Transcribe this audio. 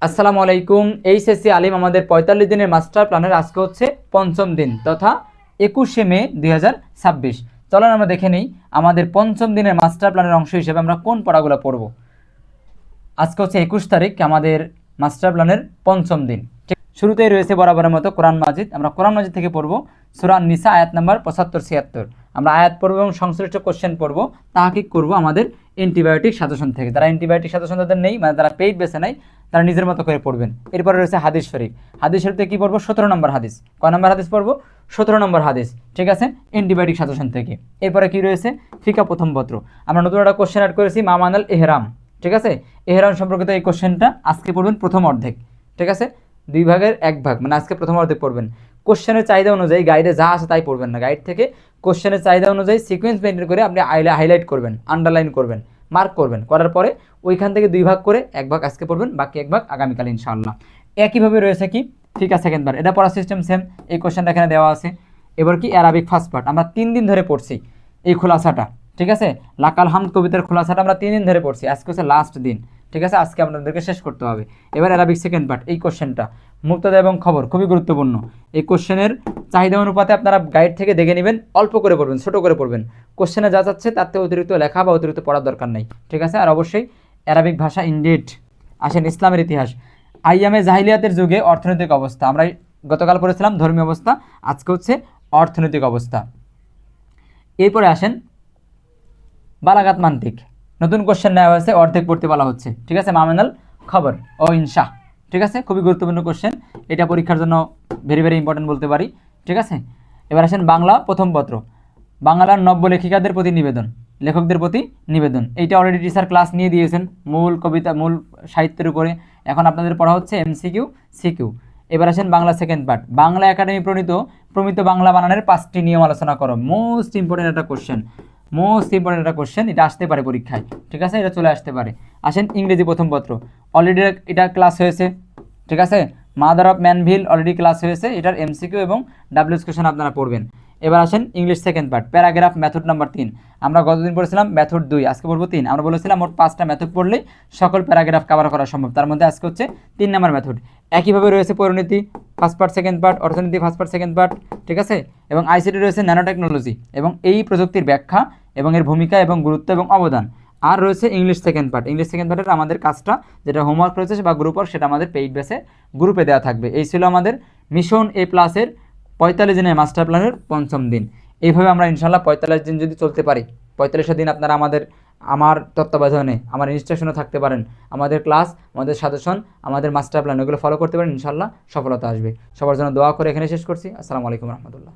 আসসালামু আলাইকুম। এইচএসসি আলিম আমাদের ৪৫ দিনের মাস্টার প্ল্যানের আজকে হচ্ছে পঞ্চম দিন তথা ২১শে মে ২০২৬। চলুন আমরা দেখে নিই আমাদের পঞ্চম দিনের মাস্টার প্ল্যানের অংশ হিসেবে আমরা কোন পড়াগুলো পড়ব। আজকে হচ্ছে ২১ তারিখ, আমাদের মাস্টার প্ল্যানের পঞ্চম দিন। শুরুতেই রয়েছে বরাবরের মতো কোরআন মাজিদ। আমরা কোরআন মাজিদ থেকে পড়ব সূরা নিসা আয়াত নাম্বার ৭৫-৭৬। আমরা আয়াত পড়ব এবং সংশ্লিষ্ট কোশ্চেন পড়ব, তাহকিক করব আমাদের অ্যান্টিবায়োটিক সাজেশন থেকে। যারা অ্যান্টিবায়োটিক সাজেশন তাদের নেই, মানে যারা পেইড বেছে নেয়, তারা নিজের মতো করে পড়বেন। এরপরে রয়েছে হাদিস শরীফ। হাদিস শরীফ থেকে কী পড়বো? ১৭ নম্বর হাদিস। কয় নম্বর হাদিস পড়বো? ১৭ নম্বর হাদিস, ঠিক আছে, অ্যান্টিবায়োটিক সাজেশন থেকে। এরপরে কি রয়েছে? ফিকা প্রথম পত্র। আমরা নতুন একটা কোশ্চেন অ্যাড করেছি, মামানাল এহরাম, ঠিক আছে। এহরাম সম্পর্কিত এই কোশ্চেনটা আজকে পড়বেন প্রথম অর্ধেক, ঠিক আছে, ২ ভাগের ১ ভাগ, মানে আজকে প্রথম অর্ধেক পড়বেন। কোশ্চেনের চাহিদা অনুযায়ী গাইডে যা আছে তাই পড়বেন না, গাইড থেকে কোশ্চেনের চাহিদা অনুযায়ী সিকোয়েন্স মেনটেন করে আপনি হাইলাইট করবেন, আন্ডারলাইন করবেন, মার্ক করবেন। করার পরে ওইখান থেকে ২ ভাগ করে ১ ভাগ আজকে পড়বেন, বাকি ১ ভাগ আগামীকাল ইনশাআল্লাহ। একইভাবে রয়েছে কি ফিকা সেকেন্ড বার, এটা পড়ার সিস্টেম সেম। এই কোশ্চেনটা এখানে দেওয়া আছে। এবার কি অ্যারাবিক ফার্স্ট পার্ট, আমরা ৩ দিন ধরে পড়ছি এই খোলাসাটা, ঠিক আছে। লাকাল হামদ কবিতার খোলাসাটা আমরা 3 দিন ধরে পড়ছি, আজকে হচ্ছে লাস্ট দিন, ঠিক আছে। আজকে আপনাদেরকে শেষ করতে হবে। এবার অ্যারাবিক সেকেন্ড পার্ট, এই কোশ্চেনটা মুক্তাদা এবং খবর খুবই গুরুত্বপূর্ণ। এই কোশ্চেনের চাহিদা অনুপাতে আপনারা গাইড থেকে দেখে নেবেন, অল্প করে পড়বেন, ছোট করে পড়বেন। কোশ্চেনে যা যাচ্ছে তাতে অতিরিক্ত লেখা বা অতিরিক্ত পড়ার দরকার নেই, ঠিক আছে। আর অবশ্যই অ্যারাবিক ভাষা ইনডিড। আসেন ইসলামের ইতিহাস। আইয়ামে জাহিলিয়াতের যুগে অর্থনৈতিক অবস্থা, আমরা গতকাল পড়েছিলাম ধর্মীয় অবস্থা, আজকে হচ্ছে অর্থনৈতিক অবস্থা। এরপরে আসেন বালাগাত মান্তিক। নতুন কোশ্চেন নেওয়া হয়েছে, অর্ধেক পড়তে বলা হচ্ছে, ঠিক আছে। মামেনাল খবর ও ইনশা, ঠিক আছে, খুবই গুরুত্বপূর্ণ কোশ্চেন। এটা পরীক্ষার জন্য ভেরি ভেরি ইম্পর্টেন্ট বলতে পারি, ঠিক আছে। এবার আসেন বাংলা প্রথম পত্র, বাংলার নব্য লেখিকাদের প্রতি নিবেদন, লেখকদের প্রতি নিবেদন। এইটা অলরেডি টিচার ক্লাস নিয়ে দিয়েছেন মূল কবিতা, মূল সাহিত্যের উপরে। এখন আপনাদের পড়া হচ্ছে এমসিকিউ, সিকিউ। এবার আসেন Bangla second part, Bangla academy প্রমিত বাংলা বানানের 5টি নিয়ম আলোচনা করো। মোস্ট ইম্পর্টেন্ট একটা কোশ্চেন, মোস্ট ইম্পর্টেন্ট একটা কোশ্চেন, এটা আসতে পারে পরীক্ষায়, ঠিক আছে, এটা চলে আসতে পারে। আসেন ইংরেজি প্রথম পত্র, অলরেডি এটা ক্লাস হয়েছে, ঠিক আছে। Mother of Manville already class হয়েছে, এটার এমসিকিউ এবং ডাব্লিউএস কোশ্চেন আপনারা পড়বেন। এবার আসেন English second part, paragraph method number 3। আমরা গতদিন পড়েছিলাম মেথড 2, আজকে পড়বো 3। আমরা বলেছিলাম মোট 5টা মেথড পড়লেই সকল প্যারাগ্রাফ কভার করা সম্ভব, তার মধ্যে আজকে হচ্ছে 3 নম্বর মেথড। একইভাবে রয়েছে পরিণতি ফার্স্ট পার্ট সেকেন্ড পার্ট, অর্থনীতি ফার্স্ট পার্ট সেকেন্ড পার্ট, ঠিক আছে। এবং আইসিটি রয়েছে ন্যানো টেকনোলজি এবং এই প্রযুক্তির ব্যাখ্যা এবং এর ভূমিকা এবং গুরুত্ব এবং অবদান। আর রয়েছে English second part. English second পার্টের আমাদের কাজটা যেটা হোমওয়ার্ক রয়েছে বা গ্রুপ ওয়ার্ক, সেটা আমাদের পেইড বেসে গ্রুপে দেওয়া থাকবে। এই ছিল আমাদের মিশন এ প্লাসের ৪৫ দিনের মাস্টার প্ল্যানের পঞ্চম দিন। এইভাবে আমরা ইনশাল্লাহ ৪৫ দিন যদি চলতে পারি, ৪৫ দিন আপনারা আমার তত্ত্বাবধানে, আমার ইনস্ট্রাকশনে থাকতে পারেন, আমাদের ক্লাস, আমাদের সাজেশন, আমাদের মাস্টার প্ল্যান, ওগুলো ফলো করতে পারেন, ইনশাল্লাহ সফলতা আসবে। সবার জন্য দোয়া করে এখানে শেষ করছি। আসসালামু আলাইকুম রহমতুল্লাহ।